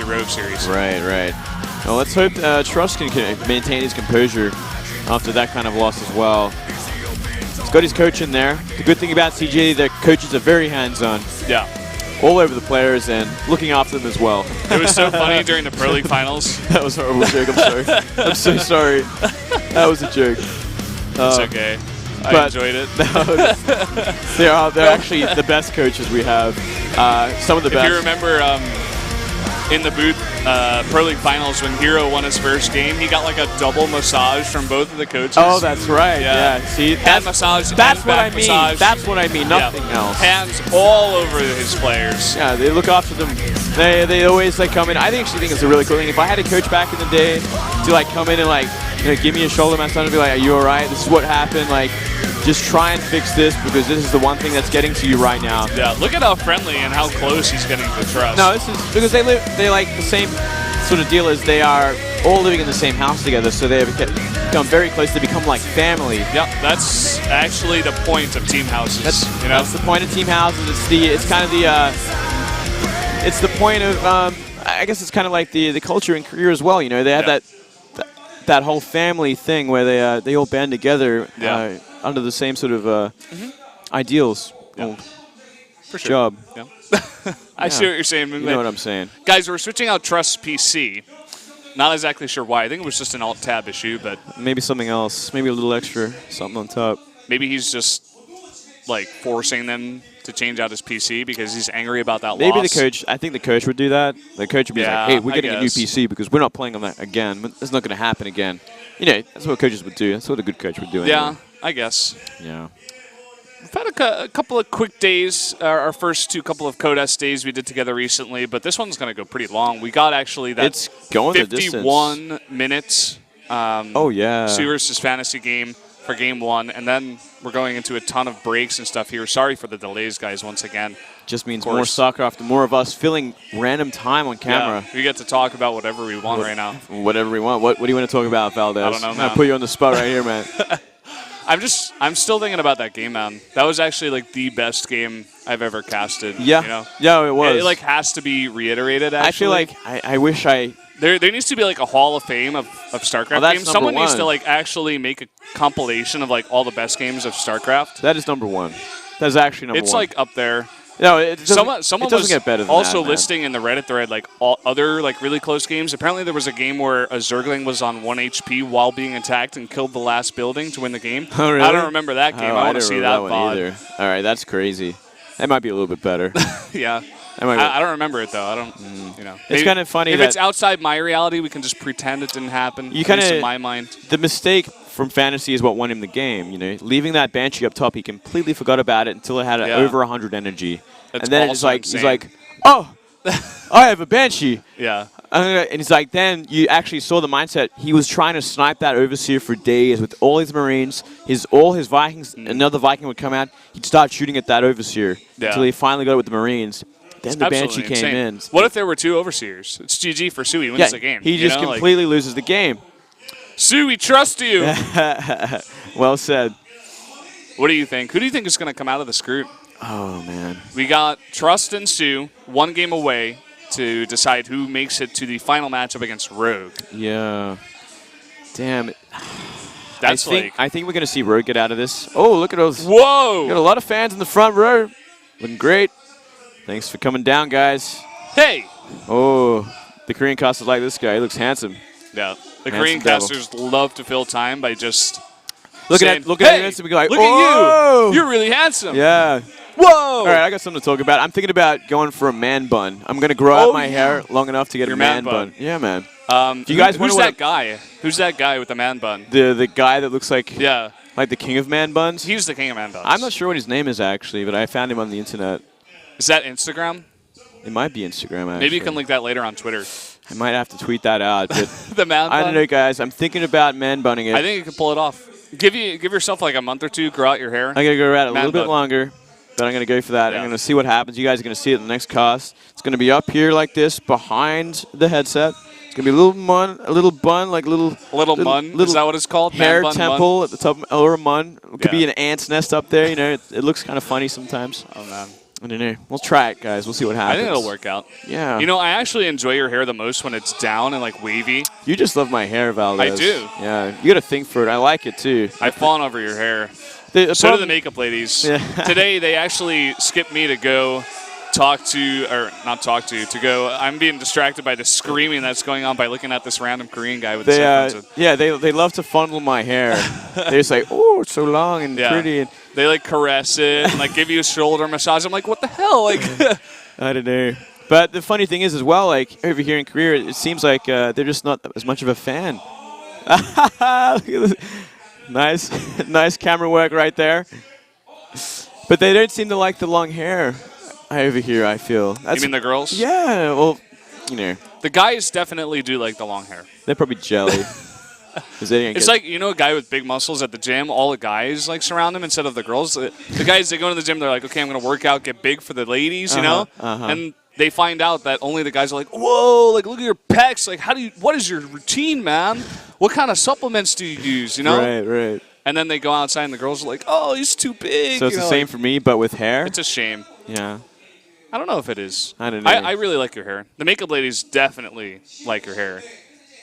Speaker 2: Rogue series.
Speaker 3: Right, right. Well, let's hope Trust can maintain his composure after that kind of loss as well. He's got his coach in there. The good thing about CJ, their coaches are very hands-on.
Speaker 2: Yeah.
Speaker 3: All over the players and looking after them as well.
Speaker 2: It was so funny during the Pro League finals.
Speaker 3: That was a horrible joke, I'm sorry. I'm so sorry. That was a joke.
Speaker 2: It's okay. I enjoyed it.
Speaker 3: They're actually the best coaches we have. Some of the best.
Speaker 2: If you remember in the booth Pro League finals when Hero won his first game, he got like a double massage from both of the coaches.
Speaker 3: Oh, that's right. Yeah. See,
Speaker 2: hand massage.
Speaker 3: That's what I mean.
Speaker 2: Massage.
Speaker 3: That's what I mean. Nothing else.
Speaker 2: Hands all over his players.
Speaker 3: Yeah, they look after them. They always like come in. I actually think it's a really cool thing. If I had a coach back in the day to like come in and like, you know, give me a shoulder massage and be like, "Are you all right? This is what happened. Like, just try and fix this because this is the one thing that's getting to you right now."
Speaker 2: Yeah, look at how friendly and how close he's getting to Trust.
Speaker 3: No, this is because they like the same sort of deal as they are all living in the same house together, so they become very close. They become like family.
Speaker 2: Yep, that's actually the point of team houses.
Speaker 3: That's the point of team houses. It's kind of the it's the point of I guess it's kind of like the culture in Korea as well. You know, they have that whole family thing where they all band together under the same sort of ideals.
Speaker 2: Yeah. For sure.
Speaker 3: Job.
Speaker 2: Yeah. I see what you're saying.
Speaker 3: You know what I'm saying.
Speaker 2: Guys, we're switching out Trust PC. Not exactly sure why. I think it was just an alt-tab issue, but...
Speaker 3: Maybe something else. Maybe a little extra something on top.
Speaker 2: Maybe he's just, like, forcing them to change out his PC because he's angry about that
Speaker 3: Maybe
Speaker 2: loss.
Speaker 3: The coach, I think the coach would do that. The coach would be like, hey, we're getting a new PC because we're not playing on that again. It's not going to happen again. You know, that's what coaches would do. That's what a good coach would do.
Speaker 2: Yeah,
Speaker 3: anyway.
Speaker 2: I guess.
Speaker 3: Yeah.
Speaker 2: We've had a couple of quick days, our first couple of Code S days we did together recently, but this one's going to go pretty long. We got actually that 51 minutes Su versus Fantasy game for Game 1, and then we're going into a ton of breaks and stuff here. Sorry for the delays, guys, once again.
Speaker 3: Just means more StarCraft and more of us filling random time on camera.
Speaker 2: Yeah, we get to talk about whatever we want right now.
Speaker 3: Whatever we want. What do you want to talk about, Valdez?
Speaker 2: I don't know, man.
Speaker 3: I'm going to put you on the spot right here, man.
Speaker 2: I'm still thinking about that game, man. That was actually like the best game I've ever casted.
Speaker 3: Yeah,
Speaker 2: you know?
Speaker 3: Yeah, it was.
Speaker 2: It like has to be reiterated. Actually,
Speaker 3: I feel like I wish
Speaker 2: there needs to be like a Hall of Fame of StarCraft games. Someone needs to like actually make a compilation of like all the best games of StarCraft.
Speaker 3: That is number one. That is actually number one.
Speaker 2: It's like up there.
Speaker 3: No, it doesn't,
Speaker 2: someone
Speaker 3: doesn't
Speaker 2: was
Speaker 3: get better than
Speaker 2: also
Speaker 3: that,
Speaker 2: listing in the Reddit thread like all other like really close games. Apparently there was a game where a Zergling was on 1 HP while being attacked and killed the last building to win the game.
Speaker 3: Oh, really?
Speaker 2: I don't remember that game. I want to see that
Speaker 3: one
Speaker 2: VOD.
Speaker 3: either. All right, that's crazy. That might be a little bit better.
Speaker 2: Yeah. I don't remember it though. I don't. You know.
Speaker 3: It's kind of funny
Speaker 2: if
Speaker 3: that
Speaker 2: it's outside my reality, we can just pretend it didn't happen.
Speaker 3: You kind of
Speaker 2: in my mind.
Speaker 3: The mistake from Fantasy is what won him the game. You know, leaving that Banshee up top, he completely forgot about it until it had over 100 energy.
Speaker 2: That's
Speaker 3: and then it's like
Speaker 2: insane.
Speaker 3: he's like, oh, I have a Banshee.
Speaker 2: Yeah.
Speaker 3: And he's like, then you actually saw the mindset. He was trying to snipe that Overseer for days with all his Marines, all his Vikings. Another Viking would come out. He'd start shooting at that Overseer until he finally got it with the Marines. Then the Banshee came in.
Speaker 2: What if there were 2 Overseers? It's GG for Sue. He wins the game.
Speaker 3: He just completely loses the game.
Speaker 2: Sue, we trust you.
Speaker 3: Well said.
Speaker 2: What do you think? Who do you think is going to come out of this group?
Speaker 3: Oh, man.
Speaker 2: We got Trust and Sue, 1 game away to decide who makes it to the final matchup against Rogue.
Speaker 3: Yeah. Damn.
Speaker 2: I
Speaker 3: think we're going to see Rogue get out of this. Oh, look at those.
Speaker 2: Whoa.
Speaker 3: Got a lot of fans in the front row. Looking great. Thanks for coming down, guys.
Speaker 2: Hey.
Speaker 3: Oh, the Korean casters like this guy. He looks handsome.
Speaker 2: Yeah. The Korean casters love to fill time by just
Speaker 3: look at him and be like,
Speaker 2: look at you. You're really handsome.
Speaker 3: Yeah.
Speaker 2: Whoa.
Speaker 3: All right, I got something to talk about. I'm thinking about going for a man bun. I'm going to grow out my hair long enough to get a man bun. Yeah, man.
Speaker 2: Do you guys who's that guy? Who's that guy with the man bun?
Speaker 3: The guy that looks like
Speaker 2: like
Speaker 3: the king of man buns?
Speaker 2: He's the king of man buns.
Speaker 3: I'm not sure what his name is, actually, but I found him on the internet.
Speaker 2: Is that Instagram?
Speaker 3: It might be Instagram, actually.
Speaker 2: Maybe you can link that later on Twitter.
Speaker 3: I might have to tweet that out. But
Speaker 2: the man bun?
Speaker 3: I don't know, guys. I'm thinking about man bunning it.
Speaker 2: I think you can pull it off. Give yourself like a month or 2, grow out your hair.
Speaker 3: I'm going to go around a little bit longer, but I'm going to go for that.
Speaker 2: Yeah.
Speaker 3: I'm going to see what happens. You guys are going to see it in the next cast. It's going to be up here like this, behind the headset. It's going to be a little bun, like little
Speaker 2: mun? Is that what it's called?
Speaker 3: Hair
Speaker 2: man bun,
Speaker 3: temple
Speaker 2: mun?
Speaker 3: at the top, or a mun. It could be an ant's nest up there. You know, it looks kind of funny sometimes.
Speaker 2: Oh, man.
Speaker 3: I don't know. We'll try it, guys. We'll see what happens.
Speaker 2: I think it'll work out.
Speaker 3: Yeah.
Speaker 2: You know, I actually enjoy your hair the most when it's down and like wavy.
Speaker 3: You just love my hair, Valdez.
Speaker 2: I do.
Speaker 3: Yeah. You got a thing for it. I like it, too.
Speaker 2: I've fallen over your hair. So do the makeup ladies.
Speaker 3: Yeah.
Speaker 2: Today, they actually skipped me to go to go. I'm being distracted by the screaming that's going on by looking at this random Korean guy with the headphones.
Speaker 3: Yeah, they love to fondle my hair. They just like, oh, it's so long and pretty. And
Speaker 2: they like caress it and like give you a shoulder massage. I'm like, what the hell? Like,
Speaker 3: I don't know. But the funny thing is, as well, like over here in Korea, it seems like they're just not as much of a fan. Look at this. Nice camera work right there. But they don't seem to like the long hair over here, I feel.
Speaker 2: You mean the girls?
Speaker 3: Yeah, well, you know.
Speaker 2: The guys definitely do like the long hair.
Speaker 3: They're probably jelly.
Speaker 2: It's like, you know, a guy with big muscles at the gym, all the guys like surround him instead of the girls. The guys, they go to the gym, they're like, okay, I'm going to work out, get big for the ladies, you know? And they find out that only the guys are like, whoa, like, look at your pecs. Like, what is your routine, man? What kind of supplements do you use, you know?
Speaker 3: Right.
Speaker 2: And then they go outside and the girls are like, oh, he's too big.
Speaker 3: So it's the same for me, but with hair?
Speaker 2: It's a shame.
Speaker 3: Yeah.
Speaker 2: I don't know if it is.
Speaker 3: I don't know.
Speaker 2: I really like your hair. The makeup ladies definitely like your hair.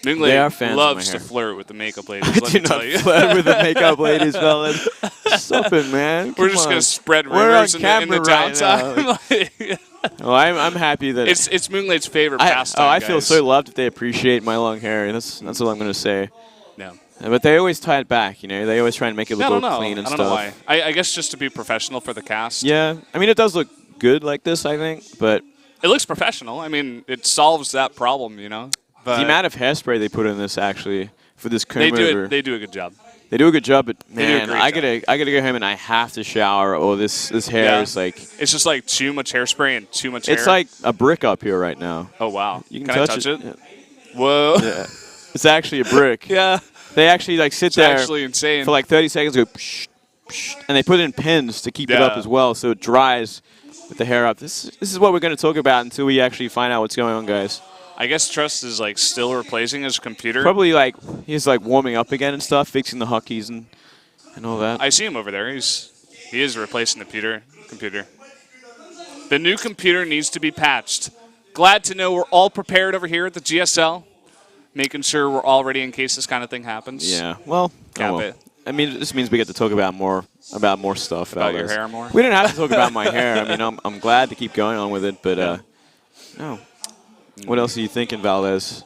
Speaker 3: They are fans
Speaker 2: loves
Speaker 3: of my
Speaker 2: to
Speaker 3: hair.
Speaker 2: flirt with the makeup ladies.
Speaker 3: I do not flirt with the makeup ladies, fellas. Stop it, man.
Speaker 2: We're just going to spread
Speaker 3: We're
Speaker 2: rumors
Speaker 3: on
Speaker 2: in the
Speaker 3: camera
Speaker 2: downtime.
Speaker 3: Well, I'm happy that
Speaker 2: it's Moonlight's favorite pastime.
Speaker 3: I feel so loved if they appreciate my long hair. That's all I'm going to say.
Speaker 2: No.
Speaker 3: But they always tie it back, you know. They always try and make it look all clean and stuff.
Speaker 2: I don't know why. I guess just to be professional for the cast.
Speaker 3: Yeah. I mean, it does look good like this, I think, but
Speaker 2: it looks professional. I mean, it solves that problem, you know. But
Speaker 3: the amount of hairspray they put in this, actually, for this comb over.
Speaker 2: They do a good job.
Speaker 3: They do a good job, but man, I
Speaker 2: job.
Speaker 3: gotta go home and I have to shower, or this hair is like.
Speaker 2: It's just like too much hairspray and too much hair.
Speaker 3: It's like a brick up here right now.
Speaker 2: Oh wow!
Speaker 3: You can
Speaker 2: I touch it?
Speaker 3: Yeah.
Speaker 2: Whoa!
Speaker 3: Yeah. It's actually a brick.
Speaker 2: Yeah.
Speaker 3: They actually like sit there
Speaker 2: actually insane.
Speaker 3: for like 30 seconds, go psh, psh, and they put in pins to keep it up as well, so it dries with the hair up. This is what we're going to talk about until we actually find out what's going on, guys.
Speaker 2: I guess Trust is like still replacing his computer.
Speaker 3: Probably like he's like warming up again and stuff, fixing the hotkeys and all that.
Speaker 2: I see him over there. He is replacing the computer. The new computer needs to be patched. Glad to know we're all prepared over here at the GSL, making sure we're all ready in case this kind of thing happens.
Speaker 3: Yeah. Well, I mean, this means we get to talk about more stuff.
Speaker 2: About your hair more?
Speaker 3: We don't have to talk about my hair. I mean, I'm glad to keep going on with it, but no. What else are you thinking, Valdez?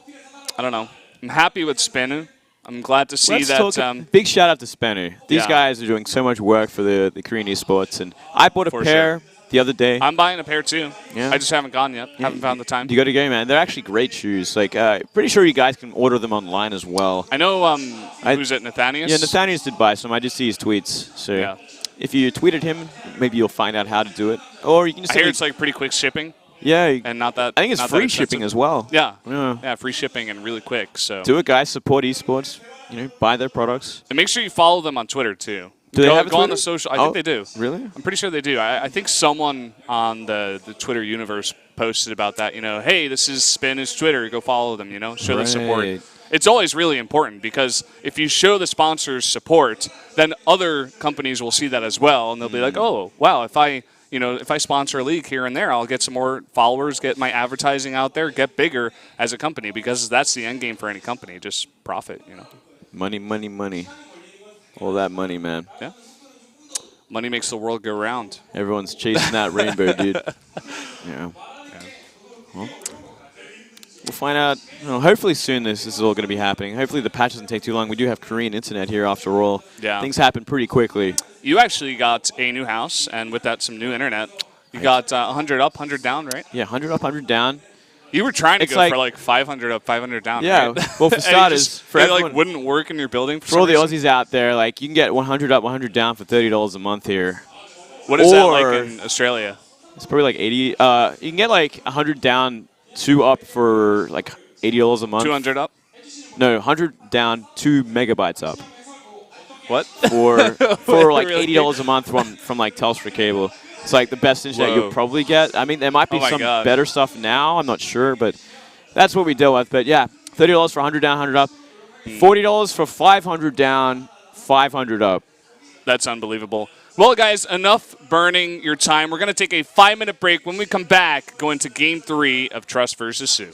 Speaker 2: I don't know. I'm happy with SBENU. I'm glad to see that.
Speaker 3: Big shout out to SBENU. These guys are doing so much work for the Korean esports, and I bought a pair the other day.
Speaker 2: I'm buying a pair too.
Speaker 3: Yeah.
Speaker 2: I just haven't gone yet. Haven't found the time.
Speaker 3: You got to go, man. They're actually great shoes. Like, pretty sure you guys can order them online as well.
Speaker 2: I know. Who's it? Nathanius?
Speaker 3: Yeah, Nathanius did buy some. I just see his tweets. So
Speaker 2: Yeah.
Speaker 3: if you tweeted him, maybe you'll find out how to do it. Or you can just
Speaker 2: I hear it's like pretty quick shipping.
Speaker 3: Yeah.
Speaker 2: And not that.
Speaker 3: I think it's
Speaker 2: not
Speaker 3: free
Speaker 2: that
Speaker 3: shipping
Speaker 2: expensive.
Speaker 3: as well.
Speaker 2: Yeah.
Speaker 3: Yeah.
Speaker 2: Yeah, free shipping and really quick. So.
Speaker 3: Do it, guys. Support esports. You know, buy their products.
Speaker 2: And make sure you follow them on Twitter too.
Speaker 3: Do they have a
Speaker 2: go on
Speaker 3: Twitter?
Speaker 2: the social? I think they do.
Speaker 3: Really?
Speaker 2: I'm pretty sure they do. I think someone on the Twitter universe posted about that. You know, hey, this is SBENU's Twitter. Go follow them. You know, show the support.
Speaker 3: Right.
Speaker 2: It's always really important because if you show the sponsors support, then other companies will see that as well, and they'll be like, oh, wow, if I sponsor a league here and there, I'll get some more followers, get my advertising out there, get bigger as a company, because that's the end game for any company, just profit, you know.
Speaker 3: Money, money, money. All that money, man.
Speaker 2: Yeah. Money makes the world go round.
Speaker 3: Everyone's chasing that rainbow, dude. Yeah. Well, we'll find out. Hopefully soon this is all going to be happening. Hopefully the patch doesn't take too long. We do have Korean internet here after all.
Speaker 2: Yeah.
Speaker 3: Things happen pretty quickly.
Speaker 2: You actually got a new house, and with that, some new internet. You got 100 up, 100 down, right?
Speaker 3: Yeah, 100 up, 100 down.
Speaker 2: You were trying to
Speaker 3: It's
Speaker 2: go
Speaker 3: like-
Speaker 2: for like 500 up, 500 down.
Speaker 3: Yeah,
Speaker 2: right?
Speaker 3: well, for
Speaker 2: And
Speaker 3: starters, for
Speaker 2: it
Speaker 3: everyone-
Speaker 2: like wouldn't work in your building. For
Speaker 3: all
Speaker 2: some
Speaker 3: the
Speaker 2: reason?
Speaker 3: Aussies out there, like, you can get 100 up, 100 down for $30 a month here.
Speaker 2: What is that
Speaker 3: or-
Speaker 2: like in Australia?
Speaker 3: It's probably like 80. You can get like 100 down, 2 up for like $80 a month.
Speaker 2: 200 up?
Speaker 3: No, 100 down, 2 megabytes up.
Speaker 2: What?
Speaker 3: For like
Speaker 2: Really?
Speaker 3: $80 a month from like Telstra cable. It's like the best internet
Speaker 2: Whoa.
Speaker 3: you'll probably get. I mean, there might be
Speaker 2: Oh my
Speaker 3: some
Speaker 2: God.
Speaker 3: better stuff now. I'm not sure, but that's what we deal with. But yeah, $30 for 100 down, 100 up. $40 for 500 down, 500 up.
Speaker 2: That's unbelievable. Well, guys, enough burning your time. We're going to take a 5-minute break. When we come back, go into Game 3 of Trust versus Sue.